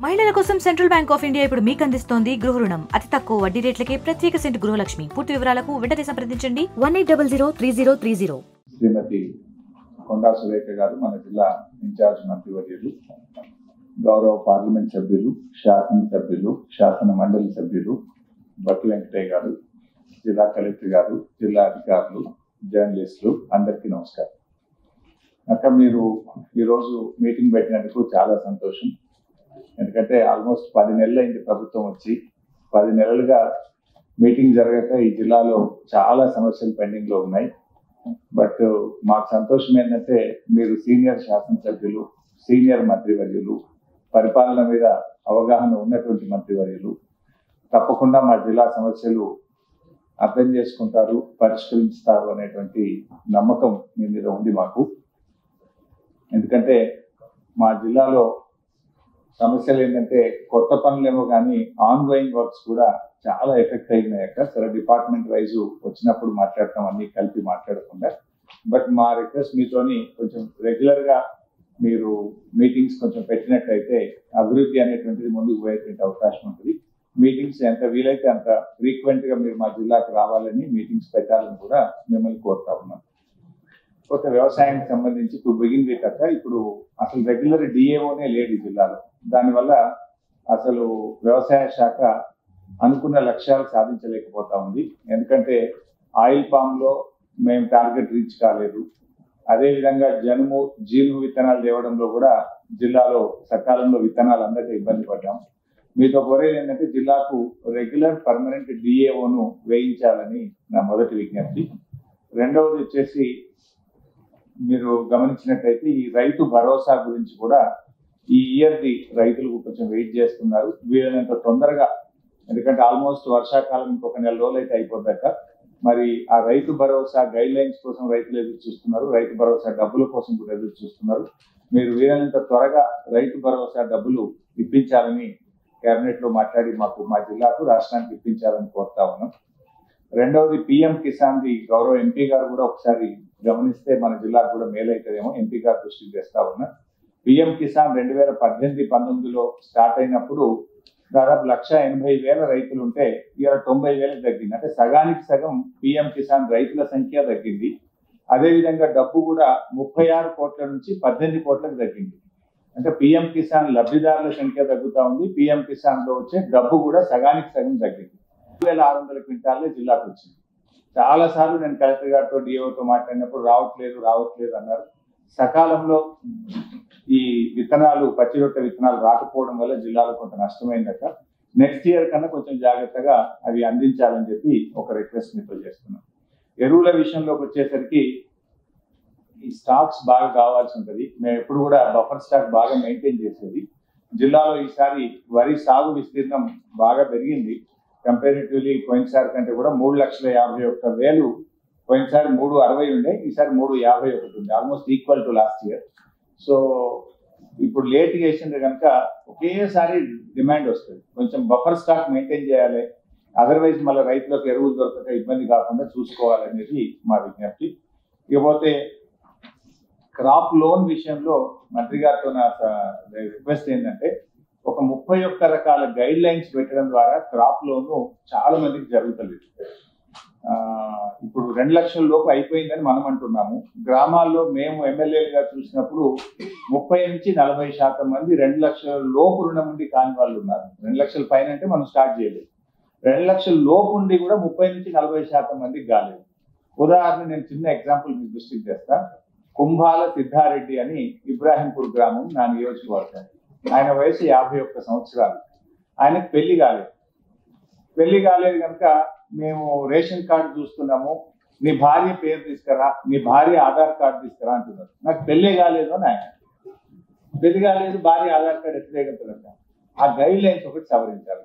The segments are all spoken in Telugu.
మహిళల కోసం సెంట్రల్ బ్యాంక్ ఆఫ్ ఇండియా ఇప్పుడు మీకు అందిస్తోంది గృహ రుణం అతి తక్కువ వడ్డీ రేట్లకే ప్రత్యేక సెంట్ గృహలక్ష్మి. పూర్తి వివరాలకు వెంటనే సంప్రదించండి 18003030. శ్రీమతి కొండా సురేఖ గారు మన జిల్లా ఇన్ఛార్జ్ మంత్రివర్యులు, గౌరవ పార్లమెంట్ సభ్యులు, శాసనసభ్యులు, శాసన మండలి సభ్యులు, బట్టి వెంకటయ్య గారు, జిల్లా కలెక్టర్ గారు, జిల్లా అధికారులు, జర్నలిస్టులు అందరికీ నమస్కారం. అక్క మీరు ఈరోజు మీటింగ్ పెట్టినందుకు చాలా సంతోషం. ఎందుకంటే ఆల్మోస్ట్ 10 నెలలు అయింది ప్రభుత్వం వచ్చి. 10 నెలలుగా మీటింగ్ జరగక ఈ జిల్లాలో చాలా సమస్యలు పెండింగ్ లో ఉన్నాయి. బట్ మాకు సంతోషం ఏంటంటే మీరు సీనియర్ శాసనసభ్యులు, సీనియర్ మంత్రివర్యులు, పరిపాలన మీద అవగాహన ఉన్నటువంటి మంత్రివర్యులు, తప్పకుండా మా జిల్లా సమస్యలు అర్థం చేసుకుంటారు, పరిష్కరిస్తారు అనేటువంటి నమ్మకం మీ మీద ఉంది మాకు. ఎందుకంటే మా జిల్లాలో సమస్యలు ఏంటంటే కొత్త పనులేమో కానీ ఆన్ గోయింగ్ వర్క్స్ కూడా చాలా ఎఫెక్ట్ అయినాయక. సరే డిపార్ట్మెంట్ వైజ్ వచ్చినప్పుడు మాట్లాడతాం, అన్ని కలిపి మాట్లాడకుండా. బట్ మా రిక్వెస్ట్ మీతోని కొంచెం రెగ్యులర్ గా మీరు మీటింగ్స్ కొంచెం పెట్టినట్లయితే అభివృద్ధి అనేటువంటిది ముందుకు పోయేటువంటి అవకాశం ఉంటుంది. మీటింగ్స్ ఎంత వీలైతే అంత ఫ్రీక్వెంట్ గా మీరు మా జిల్లాకు రావాలని, మీటింగ్స్ పెట్టాలని కూడా మిమ్మల్ని కోరుతా ఉన్నాం. కొత్త వ్యవసాయానికి సంబంధించి టు బిగిన్ విత్ అక్క, ఇప్పుడు అసలు రెగ్యులర్ డిఏఓనే లేడు ఈ జిల్లాలో. దానివల్ల అసలు వ్యవసాయ శాఖ అనుకున్న లక్ష్యాలు సాధించలేకపోతా ఉంది. ఎందుకంటే ఆయిల్ పామ్ లో మేము టార్గెట్ రీచ్ కాలేదు. అదేవిధంగా జనుము, జీలుగు విత్తనాలు తేవడంలో కూడా జిల్లాలో సకాలంలో విత్తనాలు అందరికీ ఇబ్బంది పడ్డాం. మీతో కోరేది ఏంటంటే జిల్లాకు రెగ్యులర్ పర్మనెంట్ డిఏఓను వేయించాలని నా మొదటి విజ్ఞప్తి. రెండవది వచ్చేసి మీరు గమనించినట్లయితే ఈ రైతు భరోసా గురించి కూడా ఈ ఇయర్ది రైతులకు కొంచెం వెయిట్ చేస్తున్నారు. వీలైనంత తొందరగా, ఎందుకంటే ఆల్మోస్ట్ వర్షాకాలం ఇంకొక 4 రోజులు అయితే అయిపోద్దాక. మరి ఆ రైతు భరోసా గైడ్ లైన్స్ కోసం రైతులు ఎదురు చూస్తున్నారు, రైతు భరోసా డబ్బుల కోసం కూడా ఎదురు చూస్తున్నారు. మీరు వీలైనంత త్వరగా రైతు భరోసా డబ్బులు ఇప్పించాలని కేబినెట్ లో మాట్లాడి మాకు మా జిల్లాకు, రాష్ట్రానికి ఇప్పించాలని కోరుతా ఉన్నాం. రెండవది పిఎం కిసాన్ ది గౌరవ ఎంపీ గారు కూడా ఒకసారి గమనిస్తే మన జిల్లాకు కూడా మేలైతుందేమో, ఎంపీ గారు దృష్టికి తెస్తా ఉన్నా. పిఎం కిసాన్ 2018-19లో స్టార్ట్ అయినప్పుడు దాదాపు 1,80,000 రైతులు ఉంటే ఇవాళ 90,000 తగ్గింది. అంటే సగానికి సగం పిఎం కిసాన్ రైతుల సంఖ్య తగ్గింది. అదేవిధంగా డబ్బు కూడా 36 కోట్ల నుంచి 18 కోట్లకు తగ్గింది. అంటే పిఎం కిసాన్ లబ్ధిదారుల సంఖ్య తగ్గుతా ఉంది, పిఎం కిసాన్ లో వచ్చే డబ్బు కూడా సగానికి సగం తగ్గింది. 2,600 క్వింటాలే జిల్లాకు వచ్చింది. చాలా సార్లు నేను కలెక్టర్ గారితో, డిఓతో మాట్లాడినప్పుడు రావట్లేదు అన్నారు. సకాలంలో ఈ విత్తనాలు, పచ్చి రొట్టె విత్తనాలు రాకపోవడం వల్ల జిల్లాలో కొంత నష్టమైందట. నెక్స్ట్ ఇయర్ కన్నా కొంచెం జాగ్రత్తగా అవి అందించాలని చెప్పి ఒక రిక్వెస్ట్ మీతో చేస్తున్నాం. ఎరువుల విషయంలోకి వచ్చేసరికి ఈ స్టాక్స్ బాగా కావాల్సి ఉంటుంది. మేము ఎప్పుడు కూడా బఫర్ స్టాక్ బాగా మెయింటైన్ చేసేది. జిల్లాలో ఈసారి వరి సాగు విస్తీర్ణం బాగా పెరిగింది. కంపారిటివ్లీ పోయినసారి కంటే కూడా 3,51,000. పోయినసారి 360 ఉండే, ఈసారి 351 ఉంది. Almost equal to last year. So ఇప్పుడు లేట్ చేసింది కనుక ఒకేసారి డిమాండ్ వస్తుంది. కొంచెం బఫర్ స్టాక్ మెయింటైన్ చేయాలి, అదర్వైజ్ మళ్ళీ రైతులకు ఎరువులు దొరకక ఇబ్బంది కాకుండా చూసుకోవాలనేది మా విజ్ఞప్తి. ఇకపోతే క్రాప్ లోన్ విషయంలో మంత్రి గారితో నా రిక్వెస్ట్ ఏంటంటే, ఒక 31 రకాల గైడ్ లైన్స్ పెట్టడం ద్వారా క్రాప్ లోను చాలా మందికి జరుగుతలేదు. ఇప్పుడు 2 లక్షల లోపు అయిపోయిందని మనం అంటున్నాము. గ్రామాల్లో మేము ఎమ్మెల్యేలుగా చూసినప్పుడు 30 నుంచి 40% మంది 2 లక్షల లోపు రుణం ఉండి కాని వాళ్ళు ఉన్నారు. 2 లక్షల పైన అంటే మనం స్టార్ట్ చేయలేదు. 2 లక్షల లోపు ఉండి కూడా 30 నుంచి 40% మందికి కాలేదు. ఉదాహరణ నేను చిన్న ఎగ్జాంపుల్ మీకు దృష్టికి తెస్తా. కుంభాల సిద్ధారెడ్డి అని ఇబ్రాహీంపూర్ గ్రామం, నా నియోజకవర్గం. ఆయన వయసు 51 సంవత్సరాలు. ఆయనకు పెళ్లి కాలేదు కనుక మేము రేషన్ కార్డు చూస్తున్నాము, నీ భార్య పేరు తీసుకురా, నీ భార్య ఆధార్ కార్డు తీసుకురా అంటున్నారు. నాకు పెళ్లి కాలేదు అని ఆయన. పెళ్లి కాలేదు, భార్య ఆధార్ కార్డు ఎత్తలేగలుగుతారంట. ఆ గైడ్ లైన్స్ ఒకటి సవరించాలి.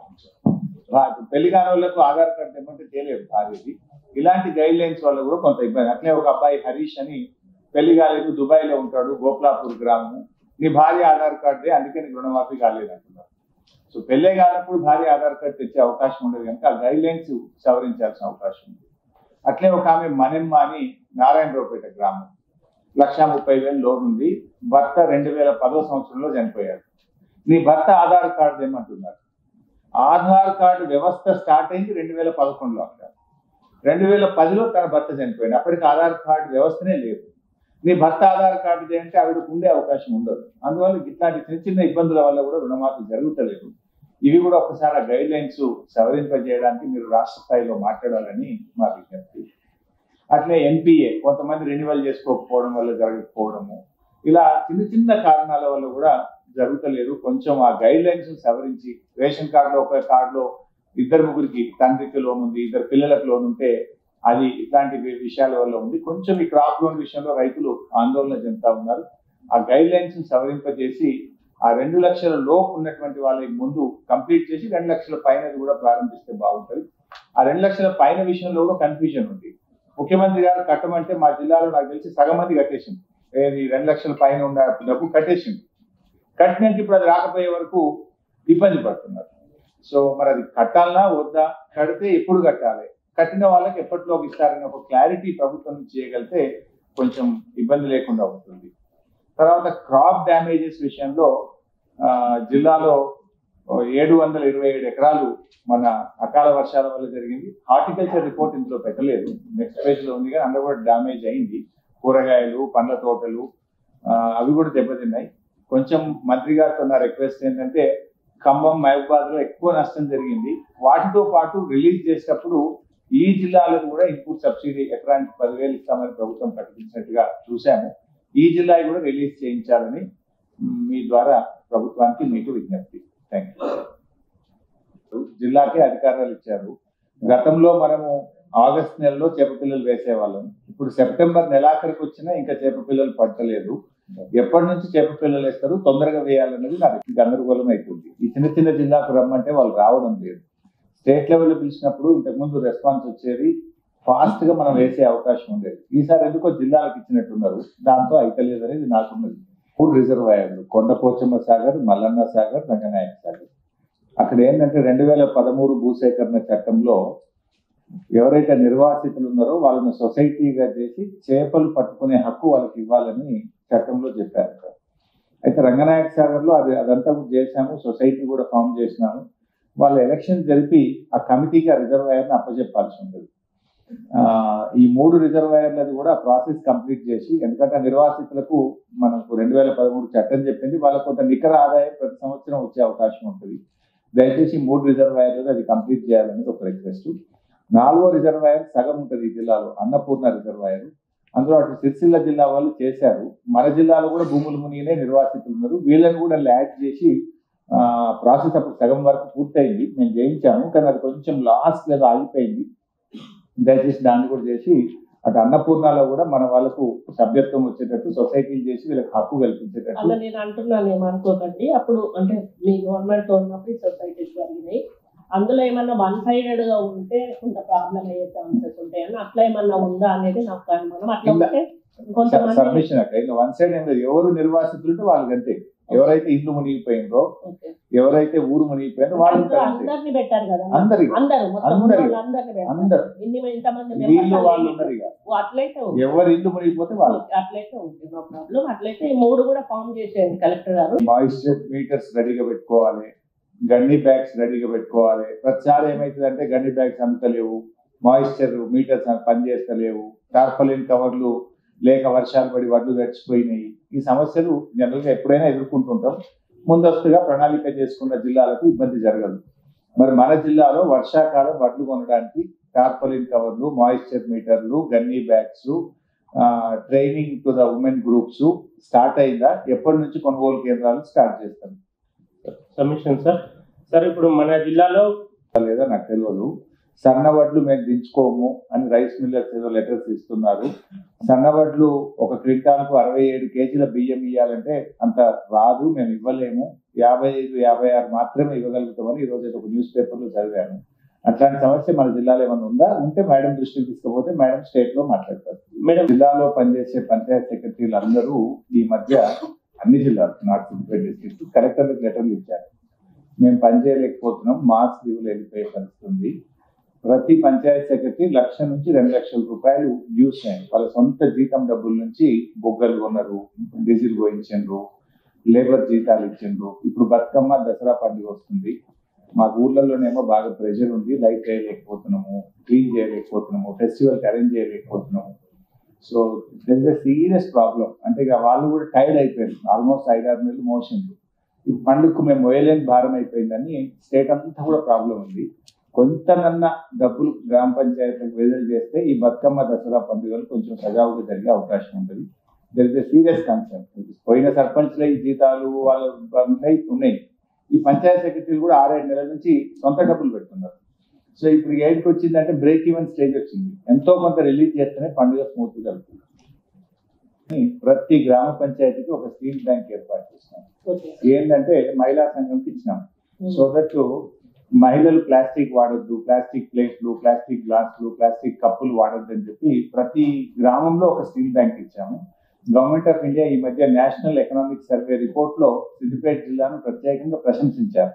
పెళ్లి కాని వాళ్ళకు ఆధార్ కార్డు ఏమంటే తెలియదు భార్యది. ఇలాంటి గైడ్ లైన్స్ వల్ల కూడా కొంత ఇబ్బంది. అట్లే ఒక అబ్బాయి హరీష్ అని పెళ్లి కాలేదు, దుబాయ్ లో ఉంటాడు, గోపాలాపూర్ గ్రామం. నీ భార్య ఆధార్ కార్డే, అందుకే నీకు రుణమాఫీ కాలేదు అంటున్నారు. సో పెళ్లే కానప్పుడు భార్య ఆధార్ కార్డు తెచ్చే అవకాశం ఉండదు కనుక ఆ గైడ్ లైన్స్ సవరించాల్సిన అవకాశం ఉంది. అట్లే ఒక ఆమె మనెమ్మ అని నారాయణరావుపేట గ్రామం, 1,30,000 లోన్ ఉంది. భర్త 2010 సంవత్సరంలో చనిపోయాడు. నీ భర్త ఆధార్ కార్డు ఏమంటున్నారు. ఆధార్ కార్డు వ్యవస్థ స్టార్ట్ అయింది 2011లో. అక్కడ 2010లో తన భర్త చనిపోయింది. అప్పటికి ఆధార్ కార్డు వ్యవస్థనే లేదు. నీ భర్త ఆధార్ కార్డు చేయంటే ఆవిడకు ఉండే అవకాశం ఉండదు. అందువల్ల ఇట్లాంటి చిన్న చిన్న ఇబ్బందుల వల్ల కూడా రుణమాఫీ జరుగుతలేదు. ఇవి కూడా ఒకసారి ఆ గైడ్ లైన్స్ సవరింపజేయడానికి మీరు రాష్ట్ర స్థాయిలో మాట్లాడాలని మా విజ్ఞప్తి. అట్లే ఎన్పిఏ కొంతమంది రెన్యువల్ చేసుకోకపోవడం వల్ల జరగకపోవడము, ఇలా చిన్న చిన్న కారణాల వల్ల కూడా జరుగుతలేదు. కొంచెం ఆ గైడ్ లైన్స్ సవరించి, రేషన్ కార్డులో ఒక కార్డులో 2-3కి తండ్రికి లోన్ ఉంది, 2 పిల్లలకు లోన్ ఉంటే అది ఇట్లాంటి విషయాల వల్ల ఉంది. కొంచెం ఈ క్రాప్ లోన్ విషయంలో రైతులు ఆందోళన చెందుతా ఉన్నారు. ఆ గైడ్ లైన్స్ సవరింపజేసి ఆ 2 లక్షల లోపు ఉన్నటువంటి వాళ్ళకి ముందు కంప్లీట్ చేసి 2 లక్షల పైన కూడా ప్రారంభిస్తే బాగుంటుంది. ఆ 2 లక్షల పైన విషయంలో కూడా కన్ఫ్యూజన్ ఉంది. ముఖ్యమంత్రి గారు కట్టమంటే మా జిల్లాలో నాకు తెలిసి సగం మంది కట్టేసింది. ఏది 2 లక్షల పైన ఉన్న డబ్బు కట్టేసింది. కట్టినాక ఇప్పుడు అది రాకపోయే వరకు ఇబ్బంది పడుతున్నారు. సో మరి అది కట్టాలనా వద్దా, కడితే ఎప్పుడు కట్టాలి, కట్టిన వాళ్ళకి ఎప్పటిలోకి ఇస్తారని ఒక క్లారిటీ ప్రభుత్వం నుంచి చేయగలిగితే కొంచెం ఇబ్బంది లేకుండా ఉంటుంది. తర్వాత క్రాప్ డ్యామేజెస్ విషయంలో జిల్లాలో 727 ఎకరాలు మన అకాల వర్షాల వల్ల జరిగింది. హార్టికల్చర్ రిపోర్ట్ ఇందులో పెట్టలేదు, నెక్స్ట్ పేజ్ లో ఉంది, కానీ అందులో కూడా డ్యామేజ్ అయింది. కూరగాయలు, పండ్ల తోటలు అవి కూడా దెబ్బతిన్నాయి. కొంచెం మంత్రి గారితో నా రిక్వెస్ట్ ఏంటంటే ఖమ్మం, మహబూబాద్ లో ఎక్కువ నష్టం జరిగింది. వాటితో పాటు రిలీజ్ చేసేటప్పుడు ఈ జిల్లాలకు కూడా ఇన్పుట్ సబ్సిడీ ఎకరానికి 10,000 ఇస్తామని ప్రభుత్వం ప్రకటించినట్టుగా చూశాము. ఈ జిల్లా కూడా రిలీజ్ చేయించాలని మీ ద్వారా ప్రభుత్వానికి మీకు విజ్ఞప్తి. Thank you. జిల్లాకే అధికారాలు ఇచ్చారు. గతంలో మనము ఆగస్టు నెలలో చేప పిల్లలు వేసేవాళ్ళం. ఇప్పుడు సెప్టెంబర్ నెలాఖరికి వచ్చినా ఇంకా చేప పిల్లలు పట్టలేదు. ఎప్పటి నుంచి చేప పిల్లలు వేస్తారు, తొందరగా వేయాలన్నది నాకు గందరగోళం అవుతుంది. ఈ చిన్న చిన్న జిల్లాకు రమ్మంటే వాళ్ళు రావడం లేదు. స్టేట్ లెవెల్లో పిలిచినప్పుడు ఇంతకుముందు రెస్పాన్స్ వచ్చేది, ఫాస్ట్ గా మనం వేసే అవకాశం ఉండేది. ఈసారి ఎందుకో జిల్లాలకు ఇచ్చినట్టున్నారు, దాంతో అయితలేదు అనేది నాకున్నది. 3 రిజర్వాయర్లు, కొండపోచమ్మ సాగర్, మల్లన్న సాగర్, రంగనాయక సాగర్. అక్కడ ఏంటంటే 2013 భూసేకరణ చట్టంలో ఎవరైతే నిర్వాసితులు ఉన్నారో వాళ్ళని సొసైటీగా చేసి చేపలు పట్టుకునే హక్కు వాళ్ళకి ఇవ్వాలని చట్టంలో చెప్పారు. అయితే రంగనాయక సాగర్ లో అదంతా చేశాము, సొసైటీ కూడా ఫామ్ చేసినాము. వాళ్ళ ఎలక్షన్ జరిపి ఆ కమిటీకి ఆ రిజర్వాయర్ని అప్పచెప్పాల్సి ఉంటుంది. ఈ 3 రిజర్వాయర్లది కూడా ప్రాసెస్ కంప్లీట్ చేసి, ఎందుకంటే నిర్వాసితులకు మనకు 2013 చట్టం చెప్పింది, వాళ్ళకు కొంత నికర ఆదాయం ప్రతి సంవత్సరం వచ్చే అవకాశం ఉంటుంది. దయచేసి 3 రిజర్వాయర్లు అది కంప్లీట్ చేయాలనేది ఒక రిక్వెస్ట్. 4వ రిజర్వాయర్ సగం ఉంటుంది ఈ జిల్లాలో, అన్నపూర్ణ రిజర్వాయర్. అందులో అటు సిరిసిల్ల జిల్లా వాళ్ళు చేశారు. మన జిల్లాలో కూడా భూములు మునిగినే నిర్వాసితులు ఉన్నారు. వీళ్ళని కూడా యాడ్ చేసి ప్రాసెస్ అప్పుడు సగం వరకు పూర్తయింది, మేము చేయించాము. కానీ అది కొంచెం లాస్ట్ లేదా ఆగిపోయింది. దయచేసి దాన్ని కూడా చేసి అటు అన్నపూర్ణలో కూడా మన వాళ్ళకు సభ్యత్వం వచ్చేటట్టు సొసైటీలు చేసి వీళ్ళకి హక్కు కల్పించేటట్టు. అలా నేను అంటున్నాను, ఏమనుకోకండి. అప్పుడు అంటే మీ గవర్నమెంట్ ఉన్నప్పుడు సొసైటీస్ జరిగినాయి, అందులో ఏమన్నా 1-sided గా ఉంటే కొంత ప్రాబ్లం అయ్యే ఛాన్సెస్ ఉంటాయని, అట్లా ఏమన్నా ఉందా అనేది నాకు అనుమానం. అట్లా ఉంటే కొంతమంది సబ్మిషన్ అక్కడ 1 సైడ్ ఏం లేదు, ఎవరు నిర్వాసితులు వాళ్ళకి అంతే. ఎవరైతే ఇల్లు మునిగిపోయిందో, ఎవరైతే ఊరు మునిగిపోయిందో వాళ్ళంతా అందరిని పెట్టారు కదా, అందరు వీళ్ళు వాళ్ళు ఉన్నారు. ఇక అట్లయితే ఎవరు ఇల్లు మునిగిపోతే వాళ్ళు అట్లయితే ఉంటుంది, నో ప్రాబ్లం. అట్లయితే ఈ 3 కూడా ఫామ్ చేసేయండి కలెక్టర్ గారు. మాయిశ్చర్ మీటర్స్ రెడీగా పెట్టుకోవాలి, గన్ని బ్యాగ్స్ రెడీగా పెట్టుకోవాలి. ప్రతిసారి ఏమైతుందంటే గన్ని బ్యాగ్స్ అందుతలేవు, మాయిశ్చర్ మీటర్స్ పనిచేస్తలేవు, టార్పలిన్ కవర్లు లేక వర్షాలు పడి వడ్లు గడిచిపోయినాయి. ఈ సమస్యలు జనరల్గా ఎప్పుడైనా ఎదుర్కొంటుంటాం. ముందస్తుగా ప్రణాళిక చేసుకున్న జిల్లాలకు ఇబ్బంది జరగదు. మరి మన జిల్లాలో వర్షాకాలం వడ్లు కొనడానికి టార్పలిన్ కవర్లు, మాయిశ్చర్ మీటర్లు, gunny bags, training to the women groups start అయిందా? ఎప్పటి నుంచి కొనుగోలు కేంద్రాలు స్టార్ట్ చేస్తారు? సబ్మిషన్ సార్ ఇప్పుడు మన జిల్లాలో లేదా నాకు తెలియదు. సన్నవడ్లు మేము దించుకోము అని రైస్ మిల్లర్స్ ఏదో లెటర్స్ ఇస్తున్నారు. సన్నవడ్లు 1 క్వింటాల్కు 67 కేజీల బియ్యం ఇవ్వాలంటే అంత రాదు, మేము ఇవ్వలేము, 55-56 మాత్రమే ఇవ్వగలుగుతామని ఈరోజు ఒక న్యూస్ పేపర్లో చదివాను. అట్లాంటి సమస్య మన జిల్లాలో ఏమైనా ఉందా? ఉంటే మేడం దృష్టికి తీసుకుపోతే మేడం స్టేట్ లో మాట్లాడతారు. మేడం జిల్లాలో పనిచేసే పంచాయత్ సెక్రటరీలు అందరూ ఈ మధ్య అన్ని జిల్లాలు, నార్త్ డిస్ట్రిక్ట్ కలెక్టర్లకు లెటర్లు ఇచ్చారు. మేము పనిచేయలేకపోతున్నాం, మాస్ లీవ్లు వెళ్ళిపోయే పరిస్థితుంది. ప్రతి పంచాయత్ సెక్రటరీ 1,00,000 నుంచి 2 లక్షల రూపాయలు డ్యూస్ అయ్యాయి. వాళ్ళ సొంత జీతం డబ్బుల నుంచి బొగ్గలు కొన్నారు, డీజిల్ పోయించారు, లేబర్ జీతాలు ఇచ్చిండ్రు. ఇప్పుడు బతుకమ్మ దసరా పండుగ వస్తుంది. మా ఊర్లలోనేమో బాగా ప్రెషర్ ఉంది, లైట్ చేయలేకపోతున్నాము, క్లీన్ చేయలేకపోతున్నాము, ఫెస్టివల్కి అరేంజ్ చేయలేకపోతున్నాము. So there is a serious problem. అంటే ఇక వాళ్ళు కూడా టైర్డ్ అయిపోయారు. ఆల్మోస్ట్ 5-6 నెలలు మోషన్లు. ఈ పండుగకు మేము మోయలేని భారం అయిపోయిందని స్టేట్ అంతా కూడా ప్రాబ్లం ఉంది. కొంతనన్నా డబ్బులు గ్రామ పంచాయతీలకు విడుదల చేస్తే ఈ బతుకమ్మ దసరా పండుగలు కొంచెం సజావుగా జరిగే అవకాశం ఉంటుంది. There is a serious concern. పోయిన సర్పంచ్ల ఈ జీతాలు వాళ్ళు ఉన్నాయి. ఈ పంచాయత్ సెక్రటరీలు కూడా 6-7 నెలల నుంచి సొంత డబ్బులు పెడుతున్నారు. సో ఇప్పుడు ఏడికి వచ్చిందంటే బ్రేక్ ఈవెన్ స్టేజ్ వచ్చింది. ఎంతో కొంత రిలీజ్ చేస్తేనే పండుగ స్మూత్ జరుగుతుంది. ప్రతి గ్రామ పంచాయతీకి ఒక స్టీల్ బ్యాంక్ ఏర్పాటు చేసినాం. ఏంటంటే మహిళా సంఘంకి ఇచ్చినాం. సో దట్ మహిళలు ప్లాస్టిక్ వాడొద్దు, ప్లాస్టిక్ ప్లేట్లు, ప్లాస్టిక్ గ్లాసులు, ప్లాస్టిక్ కప్పులు వాడొద్దు అని చెప్పి ప్రతి గ్రామంలో ఒక స్టీల్ బ్యాంక్ ఇచ్చాము. గవర్నమెంట్ ఆఫ్ ఇండియా ఈ మధ్య నేషనల్ ఎకనామిక్ సర్వే రిపోర్ట్ లో సిద్దిపేట జిల్లాను ప్రత్యేకంగా ప్రశంసించారు.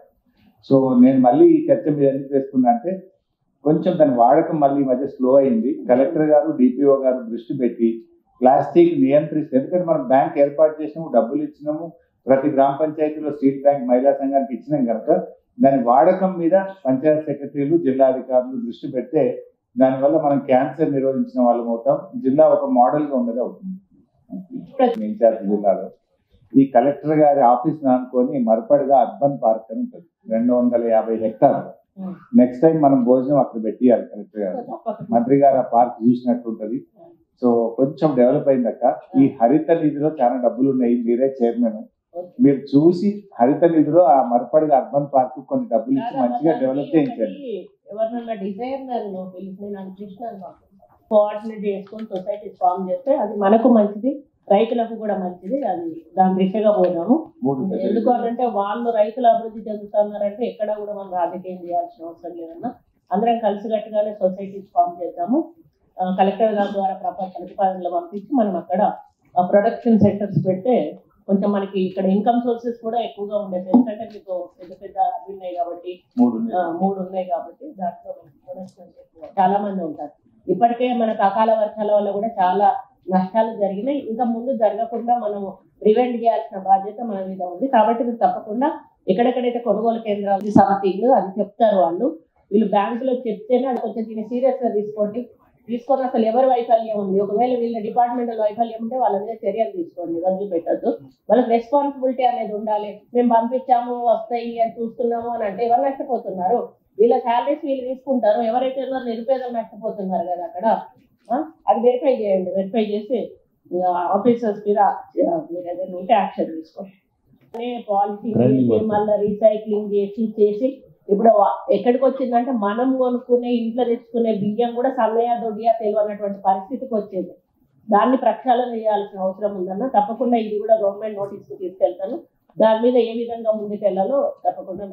సో నేను మళ్ళీ ఈ చర్చ మీద ఎందుకు చేస్తున్నా అంటే కొంచెం దాని వాడకం మళ్ళీ ఈ మధ్య స్లో అయింది. కలెక్టర్ గారు, డిపిఓ గారు దృష్టి పెట్టి ప్లాస్టిక్ నియంత్రిస్తే, ఎందుకంటే మనం బ్యాంక్ ఏర్పాటు చేసినాము, డబ్బులు ఇచ్చినాము, ప్రతి గ్రామ పంచాయతీలో స్టేట్ బ్యాంక్ మహిళా సంఘానికి ఇచ్చినాం కనుక దాని వాడకం మీద పంచాయత్ సెక్రటరీలు, జిల్లా అధికారులు దృష్టి పెడితే దానివల్ల మనం క్యాన్సర్ నిరోధించిన వాళ్ళం అవుతాం. జిల్లా ఒక మోడల్ గా ఉన్నది అవుతుంది. ఇన్ఛార్జ్ జిల్లాలో ఈ కలెక్టర్ గారి ఆఫీస్ అనుకొని మరపడిగా అర్బన్ పార్క్ అని ఉంటుంది, 250 హెక్టార్లు. నెక్స్ట్ టైం మనం భోజనం అక్కడ పెట్టియాలి. కలెక్టర్ గారు, మంత్రి గారు ఆ పార్క్ చూసినట్టు ఉంటది. సో కొంచెం డెవలప్ అయిందక్క. ఈ హరిత నిధిలో చాలా డబ్బులు ఉన్నాయి. మీరే చైర్మన్, మీరు చూసి హరిత నిధిలో ఆ మరపడిగా అర్బన్ పార్క్ కొన్ని డబ్బులు ఇచ్చి మంచిగా డెవలప్ చేయించండి. ఎవరినన్నా డిజైనర్ కోఆర్డినేట్ చేసుకొని సొసైటీ ఫామ్ చేస్తే అది మనకు మంచిది, రైతులకు కూడా మంచిది. అది దాని దిశగా పోదాము. ఎందుకు అంటే వాళ్ళు రైతులు అభివృద్ధి చెందుతున్నారంటే ఎక్కడ కూడా మనం రాజకీయం చేయాల్సిన అవసరం లేదన్నా. అందరం కలిసికట్టుగానే సొసైటీస్ ఫామ్ చేద్దాము. కలెక్టర్ గారి ద్వారా ప్రతిపాదనలు పంపించి మనం అక్కడ ప్రొడక్షన్ సెంటర్స్ పెడితే కొంచెం మనకి ఇక్కడ ఇన్కమ్ సోర్సెస్ కూడా ఎక్కువగా ఉండేది. ఎందుకంటే మీకు పెద్ద పెద్ద అవి ఉన్నాయి కాబట్టి, 3 ఉన్నాయి కాబట్టి దాంట్లో ప్రొడక్షన్ చాలా మంది ఉంటారు. ఇప్పటికే మనకు అకాల వర్షాల వల్ల కూడా చాలా నష్టాలు జరిగినాయి. ఇంకా ముందు జరగకుండా మనం ప్రివెంట్ చేయాల్సిన బాధ్యత మన మీద ఉంది. కాబట్టి మీరు తప్పకుండా ఎక్కడెక్కడైతే కొనుగోలు కేంద్రాలు సమితిలు అది చెప్తారు వాళ్ళు, వీళ్ళు బ్యాంకులో చెప్తేనే అది కొంచెం దీన్ని సీరియస్ గా తీసుకొని అసలు ఎవరి వైఫల్యం ఉంది, ఒకవేళ వీళ్ళ డిపార్ట్మెంటల్ వైఫల్యం ఉంటే వాళ్ళ మీద చర్యలు తీసుకోండి, వదిలిపెట్టద్దు. వాళ్ళకి రెస్పాన్సిబిలిటీ అనేది ఉండాలి. మేము పంపించాము వస్తాయి అని చూస్తున్నాము అని అంటే ఎవరు నష్టపోతున్నారు? వీళ్ళ శాలరీస్ వీళ్ళు తీసుకుంటారు. ఎవరైతే నిరుపేదలు నష్టపోతున్నారు కదా అక్కడ. అది వెరిఫై చేయండి. వెరిఫై చేసి ఆఫీసర్స్ మీద మీరు ఉంటే యాక్షన్ తీసుకోండి. పాలసీ చేసి మళ్ళీ రీసైక్లింగ్ చేసి ఇప్పుడు ఎక్కడికి వచ్చిందంటే మనం కొనుక్కునే ఇంట్లో తెచ్చుకునే బియ్యం కూడా సన్నయ్య దొడ్డియా తెలియనటువంటి పరిస్థితికి వచ్చేది. దాన్ని ప్రక్షాళన చేయాల్సిన అవసరం ఉందన్న. తప్పకుండా ఇది కూడా గవర్నమెంట్ నోటీస్కి తీసుకెళ్తాను. దాని మీద ఏ విధంగా ముందుకెళ్లాలో తప్పకుండా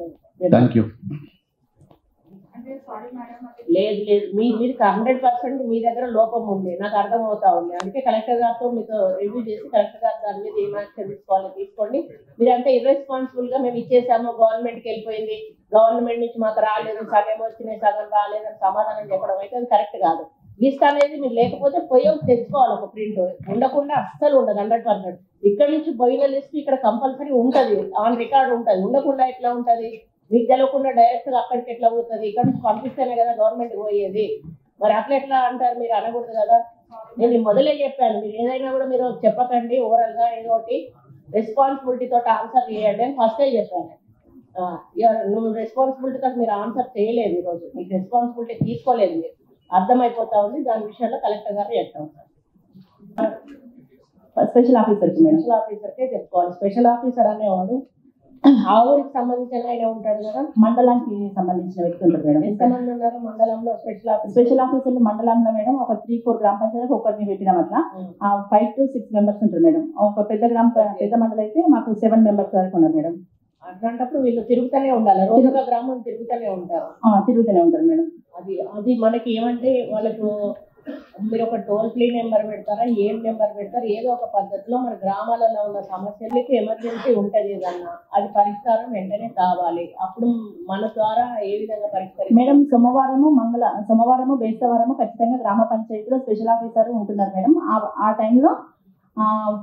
లేదు మీరు 100% మీ దగ్గర లోపం ఉంది, నాకు అర్థమవుతా ఉంది. అందుకే కలెక్టర్ గారితో మీతో రివ్యూ చేసి కలెక్టర్ గారు దాని మీద ఏం యాక్షన్ తీసుకోవాలో తీసుకోండి. మీరంతా ఇర్రెస్పాన్సిబుల్ గా మేము ఇచ్చేసాము, గవర్నమెంట్కి వెళ్ళిపోయింది, గవర్నమెంట్ నుంచి మాకు రాలేదు, సగం వచ్చినాయి సగం రాలేదని సమాధానం చెప్పడం అయితే అది కరెక్ట్ కాదు. లిస్ట్ అనేది మీరు లేకపోతే పోయి తెచ్చుకోవాలి. ఒక ప్రింట్ ఉండకుండా అస్సలు ఉండదు. 100% ఇక్కడ నుంచి పోయిన లిస్ట్ ఇక్కడ కంపల్సరీ ఉంటది, ఆన్ రికార్డ్ ఉంటది. ఉండకుండా ఎట్లా ఉంటది? మీకు తెలియకుండా డైరెక్ట్ గా అక్కడికి ఎట్లా పోతుంది? ఇక్కడ నుంచి పంపిస్తేనే కదా గవర్నమెంట్ పోయేది. మరి అట్లా ఎట్లా అంటారు? మీరు అనకూడదు కదా. నేను మొదలే చెప్పాను, మీరు ఏదైనా కూడా మీరు చెప్పకండి, ఓవరాల్ గా ఏదో ఒకటి రెస్పాన్సిబిలిటీ తోటి ఆన్సర్ చేయండి అని ఫస్టే చెప్పాను. నువ్వు రెస్పాన్సిబిలిటీ తోటి మీరు ఆన్సర్ చేయలేదు, ఈరోజు మీకు రెస్పాన్సిబిలిటీ తీసుకోలేదు, మీరు అర్థమైపోతా ఉంది. దాని విషయంలో కలెక్టర్ గారు చెప్తాం సార్. స్పెషల్ ఆఫీసర్కే చెప్పుకోవాలి. స్పెషల్ ఆఫీసర్ అనేవాడు ఆ ఊరికి సంబంధించిన ఆయన ఉంటాడు కదా, మండలానికి సంబంధించిన వ్యక్తి ఉంటారు మేడం. ఎంతమంది ఉన్నారు మండలంలో స్పెషల్ ఆఫీసర్లు? మండలంలో మేడం ఒక 3-4 గ్రామ పంచాయతీలకు ఒకరిని పెట్టినాం. అట్లా 5 to 6 మెంబర్స్ ఉంటారు మేడం. ఒక పెద్ద మండలం అయితే మాకు 7 మెంబర్స్ వరకు ఉన్నారు మేడం. అట్లాంటప్పుడు వీళ్ళు తిరుగుతూనే ఉండాలి, రోజుగా గ్రామం తిరుగుతూనే ఉంటారు. తిరుగుతూనే ఉంటారు మేడం. అది మనకి ఏమంటే వాళ్ళకు మీరు ఒక టోల్ ఫ్రీ నెంబర్ పెడతారా, ఏం నెంబర్ పెడతారు, ఏదో ఒక పద్ధతిలో మన గ్రామాలలో ఉన్న సమస్యలకి ఎమర్జెన్సీ ఉంటుంది ఏదన్నా, అది పరిష్కారం వెంటనే కావాలి. అప్పుడు మన ద్వారా ఏ విధంగా పరిష్కారం? మేడం సోమవారము బేస్తవారము ఖచ్చితంగా గ్రామ పంచాయతీలో స్పెషల్ ఆఫీసర్ ఉంటున్నారు మేడం. ఆ టైంలో